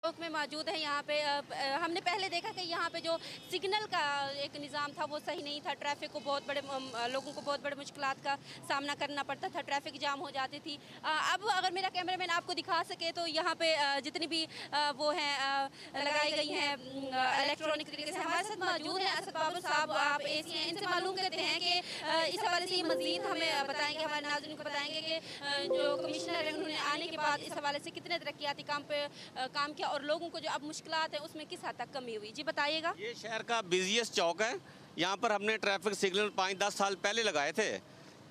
चौक में मौजूद है। यहाँ पे हमने पहले देखा कि यहाँ पे जो सिग्नल का एक निज़ाम था वो सही नहीं था। ट्रैफिक को लोगों को बहुत बड़े मुश्किलात का सामना करना पड़ता था, ट्रैफिक जाम हो जाती थी। अब अगर मेरा कैमरामैन आपको दिखा सके तो यहाँ पे जितनी भी वो हैं लगाई गई हैं इलेक्ट्रॉनिक तरीके से। हमारे साथ मौजूद हैं असद बाबर साहब, आप एसी हैं, इनसे मालूम करते हैं कि इस हवाले से मज़ीद हमें बताएंगे, हमारे नाज़रीन को बताएंगे कि जो कमिश्नर है उन्होंने आने के बाद इस हवाले से कितने तरक्याती काम पे काम किया और लोगों को जो अब मुश्किलात है उसमें किस हद तक कमी हुई। जी बताइएगा। ये शहर का बिजिएस्ट चौक है। यहाँ पर हमने ट्रैफिक सिग्नल 5-10 साल पहले लगाए थे,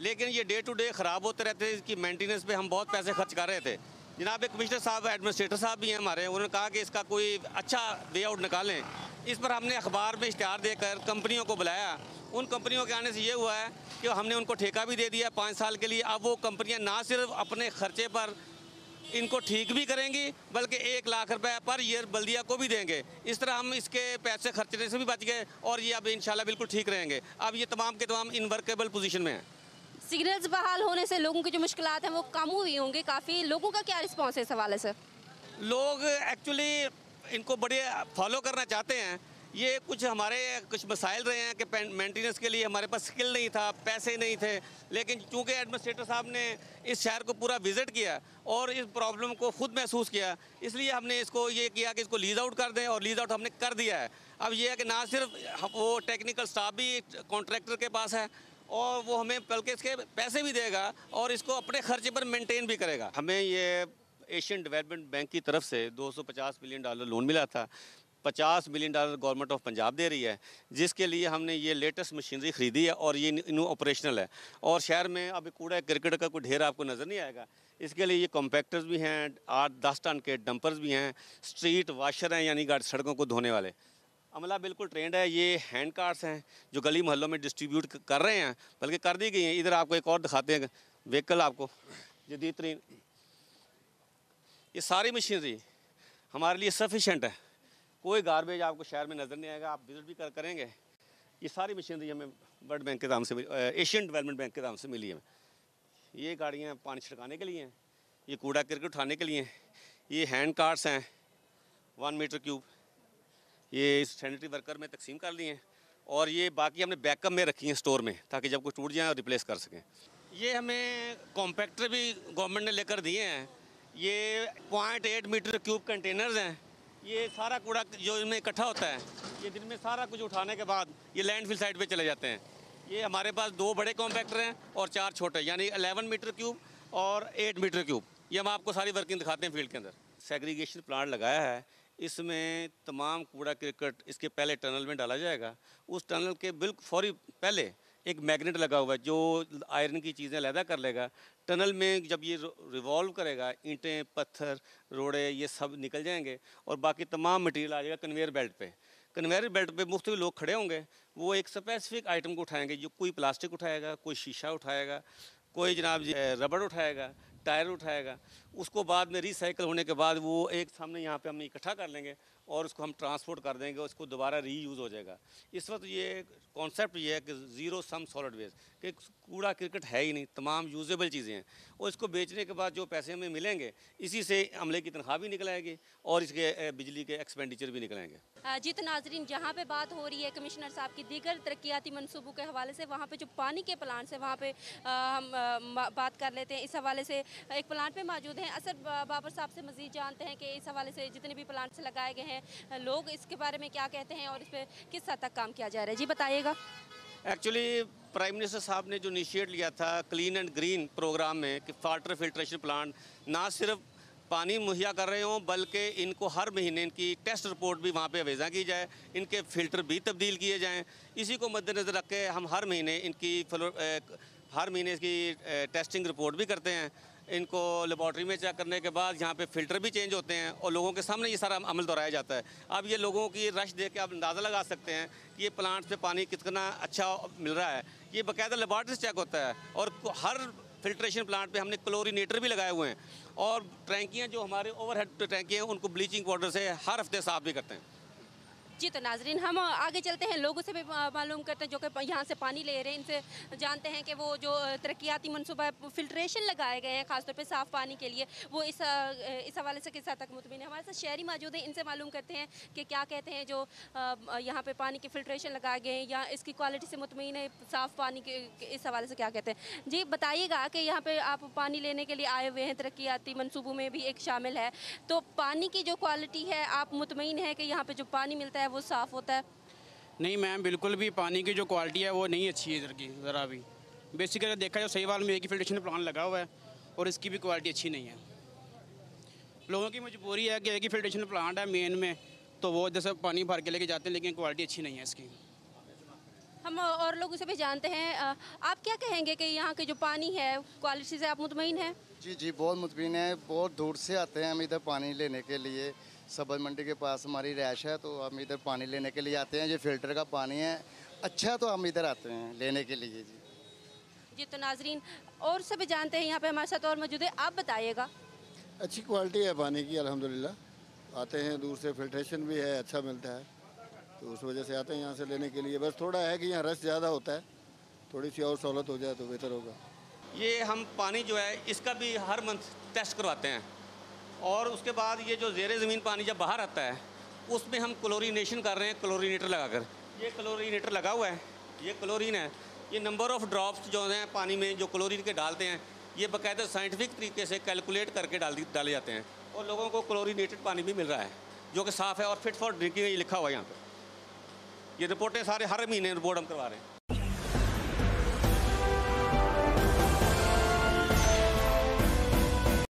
लेकिन ये डे टू डे ख़राब होते रहते हैं। इसकी मेंटेनेंस पे हम बहुत पैसे खर्च कर रहे थे। जनाब एक कमिश्नर साहब, एडमिनिस्ट्रेटर साहब भी हैं हमारे, उन्होंने कहा कि इसका कोई अच्छा वे आउट निकालें। इस पर हमने अखबार में इश्तिहार देकर कंपनियों को बुलाया। उन कंपनियों के आने से ये हुआ है कि हमने उनको ठेका भी दे दिया 5 साल के लिए। अब वो कंपनियाँ ना सिर्फ अपने खर्चे पर इनको ठीक भी करेंगी, बल्कि 1 लाख रुपए पर ईयर बल्दिया को भी देंगे। इस तरह हम इसके पैसे खर्चने से भी बच गए और ये अब इंशाल्लाह बिल्कुल ठीक रहेंगे। अब ये तमाम के तमाम इनवर्केबल पोजीशन में हैं। सिग्नल्स बहाल होने से लोगों की जो मुश्किलात हैं वो कम हुई होंगी काफ़ी। लोगों का क्या रिस्पॉन्स है इस हवाले से? लोग एक्चुअली इनको बड़े फॉलो करना चाहते हैं। ये हमारे कुछ मसाइल रहे हैं कि मेंटेनेंस के लिए हमारे पास स्किल नहीं था, पैसे नहीं थे, लेकिन चूंकि एडमिनिस्ट्रेटर साहब ने इस शहर को पूरा विज़िट किया और इस प्रॉब्लम को खुद महसूस किया, इसलिए हमने इसको ये किया कि इसको लीज आउट कर दें और लीज आउट हमने कर दिया है। अब ये है कि ना सिर्फ वो टेक्निकल स्टाफ भी कॉन्ट्रैक्टर के पास है और वो हमें बल्कि इसके पैसे भी देगा और इसको अपने खर्चे पर मेंटेन भी करेगा। हमें ये एशियन डेवलपमेंट बैंक की तरफ से $250 मिलियन लोन मिला था। $50 मिलियन गवर्नमेंट ऑफ पंजाब दे रही है, जिसके लिए हमने ये लेटेस्ट मशीनरी ख़रीदी है और ये न्यू ऑपरेशनल है। और शहर में अब कूड़ा क्रिकेट का कोई ढेर आपको नज़र नहीं आएगा। इसके लिए ये कॉम्पैक्टर्स भी हैं, 8-10 टन के डंपर्स भी हैं, स्ट्रीट वाशर हैं यानी सड़कों को धोने वाले। अमला बिल्कुल ट्रेंड है। ये हैंड कार्ड्स हैं जो गली मोहल्लों में डिस्ट्रीब्यूट कर रहे हैं, बल्कि कर दी गई हैं। इधर आपको एक और दिखाते हैं व्हीकल, आपको जदीद तरीन। ये सारी मशीनरी हमारे लिए सफिशेंट है, कोई गारबेज आपको शहर में नज़र नहीं आएगा। आप विजिट भी करेंगे। ये सारी मशीनरी हमें वर्ल्ड बैंक के दाम से एशियन डेवलपमेंट बैंक के दाम से मिली है। ये गाड़ियाँ पानी छिड़काने के लिए हैं, ये कूड़ा क्रिकेट उठाने के लिए हैं, ये हैंड कार्ड्स हैं 1 मीटर क्यूब, ये सैनिटरी वर्कर में तकसीम कर लिए हैं और ये बाकी हमने बैकअप में रखी हैं स्टोर में, ताकि जब कोई टूट जाए और रिप्लेस कर सकें। ये हमें कॉम्पैक्टर भी गवर्नमेंट ने लेकर दिए हैं। ये 0.8 मीटर क्यूब कंटेनर्स हैं। ये सारा कूड़ा जो इनमें इकट्ठा होता है, ये दिन में सारा कुछ उठाने के बाद ये लैंडफिल साइट पे चले जाते हैं। ये हमारे पास 2 बड़े कॉम्पैक्टर हैं और 4 छोटे, यानी 11 मीटर क्यूब और 8 मीटर क्यूब। ये हम आपको सारी वर्किंग दिखाते हैं फील्ड के अंदर। सेग्रीगेशन प्लांट लगाया है, इसमें तमाम कूड़ा क्रिकेट इसके पहले टनल में डाला जाएगा। उस टनल के बिल्कुल फौरी पहले एक मैग्नेट लगा हुआ है जो आयरन की चीज़ें अलहदा कर लेगा। टनल में जब ये रिवॉल्व करेगा, ईंटें, पत्थर, रोड़े ये सब निकल जाएंगे और बाकी तमाम मटेरियल आ जाएगा कन्वेयर बेल्ट पे। कन्वेयर बेल्ट पे मुख्तलिफ लोग खड़े होंगे, वो एक स्पेसिफिक आइटम को उठाएंगे। जो कोई प्लास्टिक उठाएगा, कोई शीशा उठाएगा, कोई जनाब रबड़ उठाएगा, टायर उठाएगा। उसको बाद में रिसाइकल होने के बाद वो एक सामने यहाँ पे हम इकट्ठा कर लेंगे और उसको हम ट्रांसपोर्ट कर देंगे, उसको दोबारा रीयूज़ हो जाएगा। इस वक्त ये कॉन्सेप्ट ये है कि ज़ीरो सम सॉलिड वेस्ट, कि कूड़ा क्रिकेट है ही नहीं, तमाम यूजेबल चीज़ें हैं और इसको बेचने के बाद जो पैसे हमें मिलेंगे, इसी से अमले की तनख्वाह भी निकल आएगी और इसके बिजली के एक्सपेंडिचर भी निकलेंगे। जी तो नाजरीन, जहाँ पे बात हो रही है कमिश्नर साहब की दीगर तरक्याती मनसूबों के हवाले से, वहाँ पे जो पानी के प्लांट्स हैं वहाँ पे हम बात कर लेते हैं। इस हवाले से एक प्लांट पे मौजूद हैं, असद बाबर साहब से मज़ीद जानते हैं कि इस हवाले से जितने भी प्लांट्स लगाए गए हैं लोग इसके बारे में क्या कहते हैं और इस पर किस हद तक काम किया जा रहा है। जी बताइएगा। एक्चुअली प्राइम मिनिस्टर साहब ने जो इनिशिएट लिया था क्लीन एंड ग्रीन प्रोग्राम में कि वाटर फिल्ट्रेशन प्लांट ना सिर्फ पानी मुहैया कर रहे हों, बल्कि इनको हर महीने इनकी टेस्ट रिपोर्ट भी वहाँ पे अवेज़ा की जाए, इनके फ़िल्टर भी तब्दील किए जाएं। इसी को मद्देनज़र रख के हम हर महीने इसकी टेस्टिंग रिपोर्ट भी करते हैं। इनको लेबॉर्ट्री में चेक करने के बाद यहाँ पे फ़िल्टर भी चेंज होते हैं और लोगों के सामने ये सारा अमल दोहराया जाता है। अब ये लोगों की रश देख के आप अंदाज़ा लगा सकते हैं कि ये प्लांट से पानी कितना अच्छा मिल रहा है। ये बाकायदा लेबॉर्ट्री से चेक होता है और हर फिल्ट्रेशन प्लांट पे हमने क्लोरीनेटर भी लगाए हुए हैं और टैंकियाँ जो हमारे ओवरहेड टैंकियाँ हैं उनको ब्लीचिंग पाउडर से हर हफ्ते साफ़ भी करते हैं। जी तो नाजरीन, हम आगे चलते हैं, लोगों से भी मालूम करते हैं जो कि यहाँ से पानी ले रहे हैं, इनसे जानते हैं कि वो जो तरक्याती मनसूबा फिल्ट्रेशन लगाए गए हैं खासतौर पे साफ़ पानी के लिए, वो इस हवाले से किस हद तक मुतमिन है। हमारे साथ शहरी मौजूद हैं, इनसे मालूम करते हैं कि क्या कहते हैं जो यहाँ पे पानी के फिल्ट्रेशन लगाए गए हैं या इसकी क्वालिटी से मुतमिन है, साफ़ पानी के इस हवाले से क्या कहते हैं। जी बताइएगा कि यहाँ पर आप पानी लेने के लिए आए हुए हैं, तरक्याती मनसूबों में भी एक शामिल है, तो पानी की जो क्वालिटी है आप मुतमिन है कि यहाँ पर जो पानी मिलता है वो साफ़ होता है? नहीं मैम, बिल्कुल भी पानी की जो क्वालिटी है वो नहीं अच्छी है इधर की, ज़रा भी। बेसिकली देखा जाए सही वाल में एक ही फिल्ट्रेशन प्लांट लगा हुआ है और इसकी भी क्वालिटी अच्छी नहीं है। लोगों की मजबूरी है कि एक ही फिल्ट्रेशन प्लांट है मेन में, तो वो जैसे पानी भर के लेके जाते हैं, लेकिन क्वालिटी अच्छी नहीं है इसकी। हम और लोगों से भी जानते हैं, आप क्या कहेंगे कि यहाँ के जो पानी है क्वालिटी से आप मुतमईन हैं? जी जी, बहुत मुतमिन है। बहुत दूर से आते हैं हम इधर पानी लेने के लिए। सब्ज़ मंडी के पास हमारी रैश है, तो हम इधर पानी लेने के लिए आते हैं। ये फ़िल्टर का पानी है अच्छा, तो हम इधर आते हैं लेने के लिए। जी जी तो नाजरीन, और सभी जानते हैं, यहाँ पे हमारे साथ और मौजूद है, आप बताइएगा। अच्छी क्वालिटी है पानी की अल्हम्दुलिल्लाह। आते हैं दूर से, फिल्ट्रेशन भी है, अच्छा मिलता है, तो उस वजह से आते हैं यहाँ से लेने के लिए। बस थोड़ा है कि यहाँ रश ज़्यादा होता है, थोड़ी सी और सहूलत हो जाए तो बेहतर होगा। ये हम पानी जो है इसका भी हर मंथ टेस्ट करवाते हैं, और उसके बाद ये जो ज़ेरे ज़मीन पानी जब बाहर आता है उसमें हम क्लोरीनेशन कर रहे हैं, क्लोरीनेटर लगाकर। ये क्लोरीनेटर लगा हुआ है, ये क्लोरीन है। ये नंबर ऑफ़ ड्रॉप्स जो हैं पानी में जो क्लोरीन के डालते हैं, ये बाकायदा साइंटिफिक तरीके से कैलकुलेट करके डाले जाते हैं, और लोगों को क्लोरीनेटेड पानी भी मिल रहा है जो कि साफ़ है और फिट फॉर ड्रिंकिंग लिखा हुआ है यहाँ पर। ये रिपोर्टें सारे हर महीने रिपोर्ट हम करवा रहे हैं।